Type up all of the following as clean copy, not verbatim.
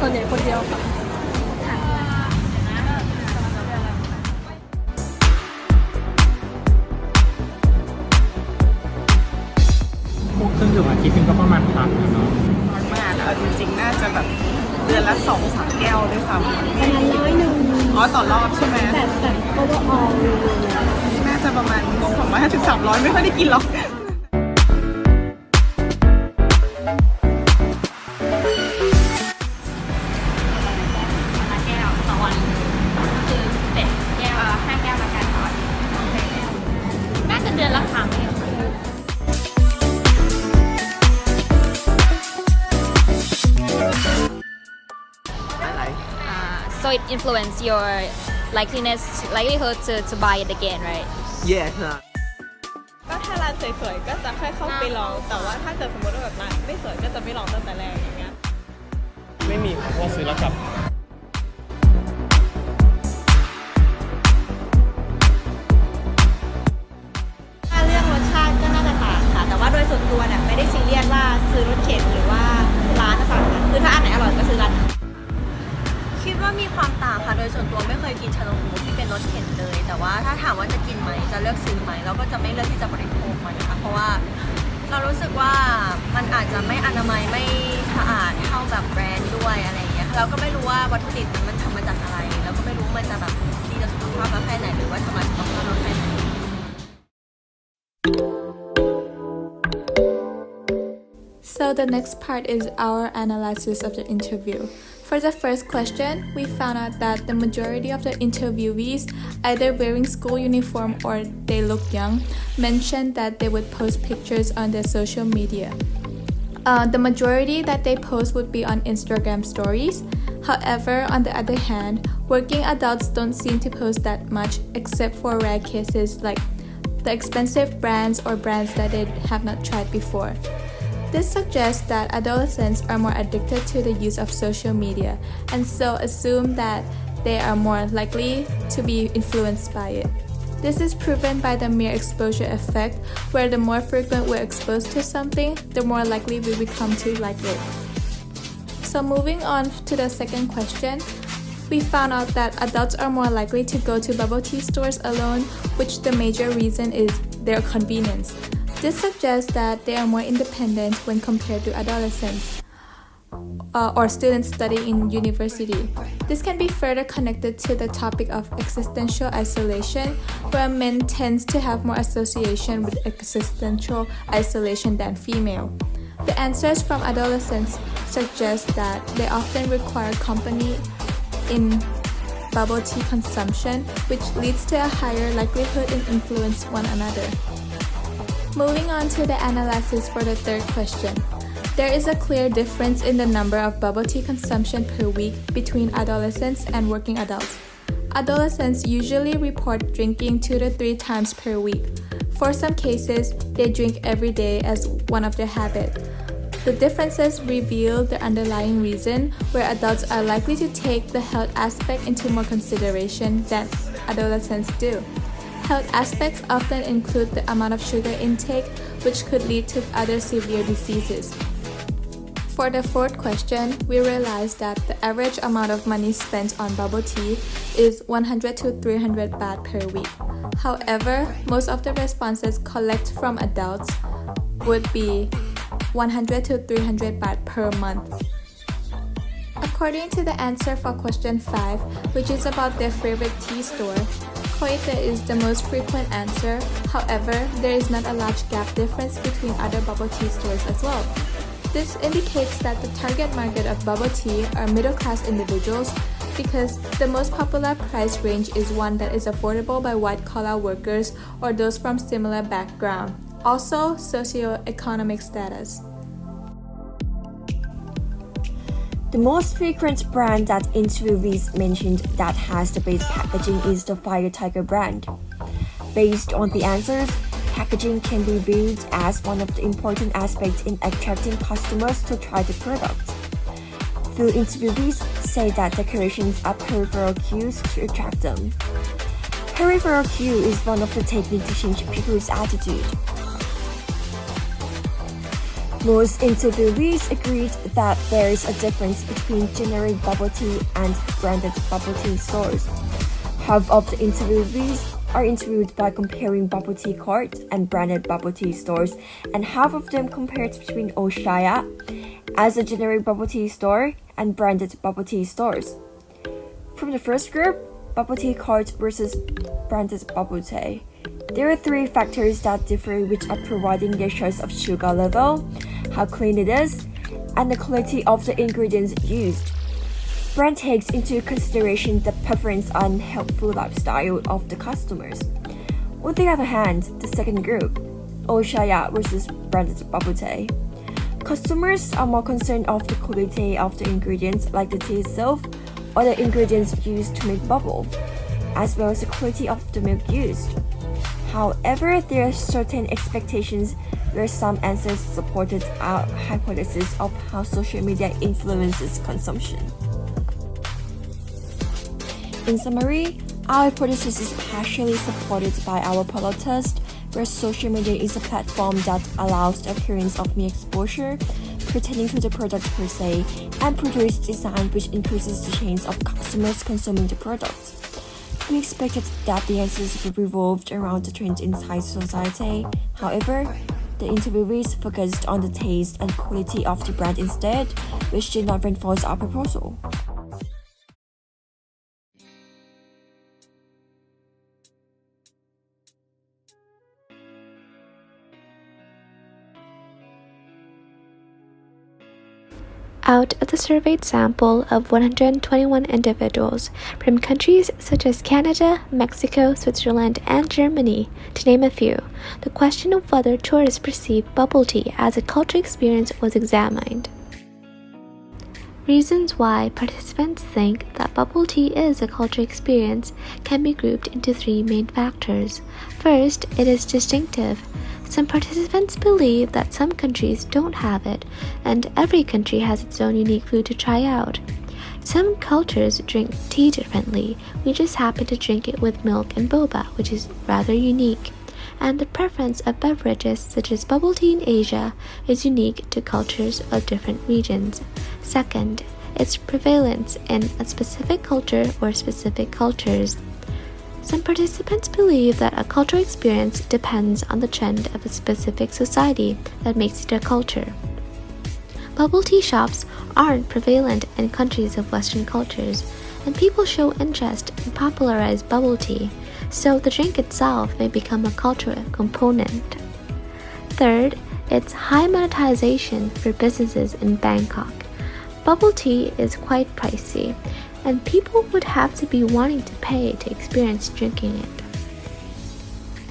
ส่วนใหญ่คนเดียวค่ะพวกเครื่องดื่มอาทิตย์นึงก็ประมาณพันเนาะน้อยมากเอาจริงๆน่าจะแบบเดือนละ2-3 แก้วด้วยซ้ำประมาณ100อ๋อต่อรอบใช่ไหมแต่ก็ว่าออลน่าจะประมาณ250-300ไม่ค่อยได้กินหรอกเดือนละครั้งเอง อะไร so it influence your likelihood to buy it again right yes ก็ถ้าร้านสวยๆก็จะค่อยเข้าไปลองแต่ว่าถ้าเกิดสมมติว่าแบบร้านไม่สวยก็จะไม่ลองตั้งแต่แรกอย่างเงี้ยไม่มีเพราะว่าซื้อแล้วกลับเรื่องรสชาติก็น่าจะต่างค่ะแต่ว่าโดยส่วนตัวเนี่ยไม่ได้ซีเรียสว่าซื้อรสเข็นหรือว่าร้านต่างกันคือถ้าอันไหนอร่อยก็ซื้อร้านคิดว่ามีความต่างค่ะโดยส่วนตัวไม่เคยกินชานมไข่มุกที่เป็นรสเข็นเลยแต่ว่าถ้าถามว่าจะกินไหมจะเลือกซื้อไหมเราก็จะไม่เลือกที่จะบริโภคมันนะคะเพราะว่าเรารู้สึกว่ามันอาจจะไม่อนามัยไม่สะอาดเท่าแบบแบรนด์ด้วยอะไรอย่างเงี้ยเราก็ไม่รู้ว่าวัตถุดิบมันทำมาจากอะไรเราก็ไม่รู้มันจะแบบดีต่อสุขภาพเราแค่ไหนหรือว่าทำมาจากสุขภาพเราแค่ไหนSo the next part is our analysis of the interview. For the first question, we found out that the majority of the interviewees, either wearing school uniform or they look young, mentioned that they would post pictures on their social media. The majority that they post would be on Instagram stories. However, on the other hand, working adults don't seem to post that much except for rare cases like the expensive brands or brands that they have not tried before. This suggests that adolescents are more addicted to the use of social media and so assume that they are more likely to be influenced by it. This is proven by the mere exposure effect, where the more frequent we're exposed to something, the more likely we become to like it. So moving on to the second question, we found out that adults are more likely to go to bubble tea stores alone, which the major reason is their convenience. This suggests that they are more independent when compared to adolescents or students studying in university. This can be further connected to the topic of existential isolation, where men tend to have more association with existential isolation than female. The answers from adolescents suggest that they often require company in bubble tea consumption, which leads to a higher likelihood in influence one another. Moving on to the analysis for the third question. There is a clear difference in the number of bubble tea consumption per week between adolescents and working adults. Adolescents usually report drinking 2 to 3 times per week. For some cases, they drink every day as one of their habits. The differences reveal the underlying reason where adults are likely to take the health aspect into more consideration than adolescents do. Health aspects often include the amount of sugar intake, which could lead to other severe diseases. For the fourth question, we realized that the average amount of money spent on bubble tea is 100 to 300 baht per week. However, most of the responses collected from adults would be 100 to 300 baht per month. According to the answer for question 5, which is about their favorite tea store, Koite is the most frequent answer. However, there is not a large gap difference between other bubble tea stores as well. This indicates that the target market of bubble tea are middle-class individuals because the most popular price range is one that is affordable by white-collar workers or those from similar background. Also, socio-economic status. The most frequent brand that interviewees mentioned that has the best packaging is the Fire Tiger brand. Based on the answers, packaging can be viewed as one of the important aspects in attracting customers to try the product. Few interviewees say that decorations are peripheral cues to attract them. Peripheral cue is one of the techniques to change people's attitude. Most interviewees agreed that there is a difference between generic bubble tea and branded bubble tea stores. Half of the interviewees are interviewed by comparing bubble tea carts and branded bubble tea stores, and half of them compared between Oshaya as a generic bubble tea store and branded bubble tea stores. From the first group, bubble tea cart versus branded bubble tea, there are 3 factors that differ, which are providing their choice of sugar level, how clean it is, and the quality of the ingredients used. Brand takes into consideration the preference and healthful lifestyle of the customers. On the other hand, the second group, Oshaya versus branded bubble tea, customers are more concerned of the quality of the ingredients like the tea itself or the ingredients used to make bubble, as well as the quality of the milk used. However, there are certain expectations where some answers supported our hypothesis of how social media influences consumption. In summary, our hypothesis is partially supported by our pilot test, where social media is a platform that allows the appearance of mere exposure pertaining to the product per se, and produce design which increases the chance of customers consuming the product. We expected that the answers would revolve around the trends inside society. However, the interviewees focused on the taste and quality of the brand instead, which did not reinforce our proposal. Out of the surveyed sample of 121 individuals from countries such as Canada, Mexico, Switzerland, and Germany, to name a few, the question of whether tourists perceive bubble tea as a cultural experience was examined. Reasons why participants think that bubble tea is a cultural experience can be grouped into 3 main factors. First, it is distinctive. Some participants believe that some countries don't have it, and every country has its own unique food to try out. Some cultures drink tea differently. We just happen to drink it with milk and boba, which is rather unique. And the preference of beverages such as bubble tea in Asia is unique to cultures of different regions. Second, its prevalence in a specific culture or specific cultures. Some participants believe that a cultural experience depends on the trend of a specific society that makes it a culture. Bubble tea shops aren't prevalent in countries of Western cultures, and people show interest in popularize bubble tea, so the drink itself may become a cultural component. Third, its high monetization for businesses in Bangkok. Bubble tea is quite pricey, and people would have to be wanting to pay to experience drinking it.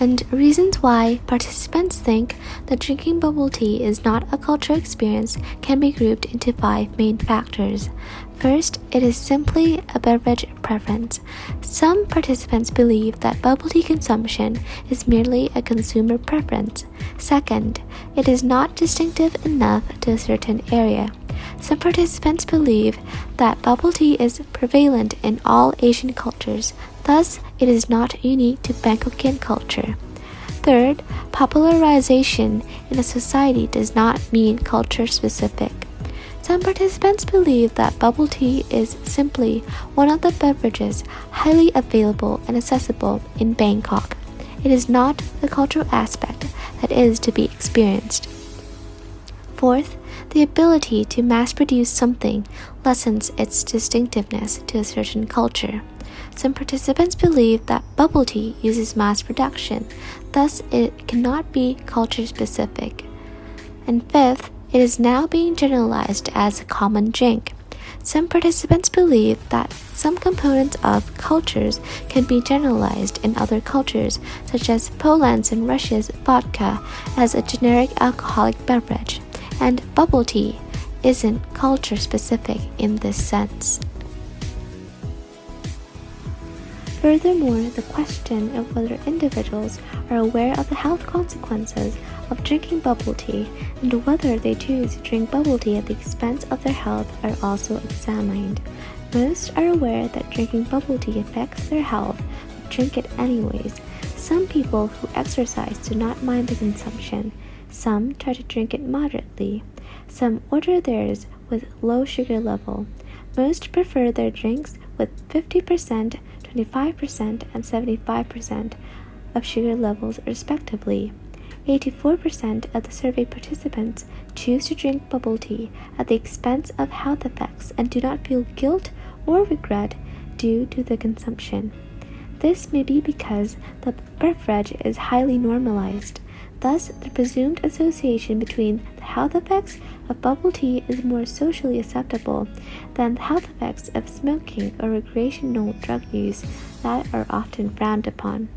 And reasons why participants think that drinking bubble tea is not a cultural experience can be grouped into 5 main factors. First, it is simply a beverage preference. Some participants believe that bubble tea consumption is merely a consumer preference. Second, it is not distinctive enough to a certain area. Some participants believe that bubble tea is prevalent in all Asian cultures, thus it is not unique to Bangkokian culture. Third, popularization in a society does not mean culture specific. Some participants believe that bubble tea is simply one of the beverages highly available and accessible in Bangkok. It is not the cultural aspect that is to be experienced. Fourth, the ability to mass produce something lessens its distinctiveness to a certain culture. Some participants believe that bubble tea uses mass production, thus it cannot be culture specific. And fifth, it is now being generalized as a common drink. Some participants believe that some components of cultures can be generalized in other cultures, such as Poland's and Russia's vodka as a generic alcoholic beverage, and bubble tea isn't culture specific in this sense. Furthermore, the question of whether individuals are aware of the health consequences of drinking bubble tea and whether they choose to drink bubble tea at the expense of their health are also examined. Most are aware that drinking bubble tea affects their health, but drink it anyways. Some people who exercise do not mind the consumption. Some try to drink it moderately. Some order theirs with low sugar level. Most prefer their drinks with 50%, 25%, and 75% of sugar levels respectively. 84% of the survey participants choose to drink bubble tea at the expense of health effects and do not feel guilt or regret due to the consumption. This may be because the beverage is highly normalized. Thus, the presumed association between the health effects of bubble tea is more socially acceptable than the health effects of smoking or recreational drug use that are often frowned upon.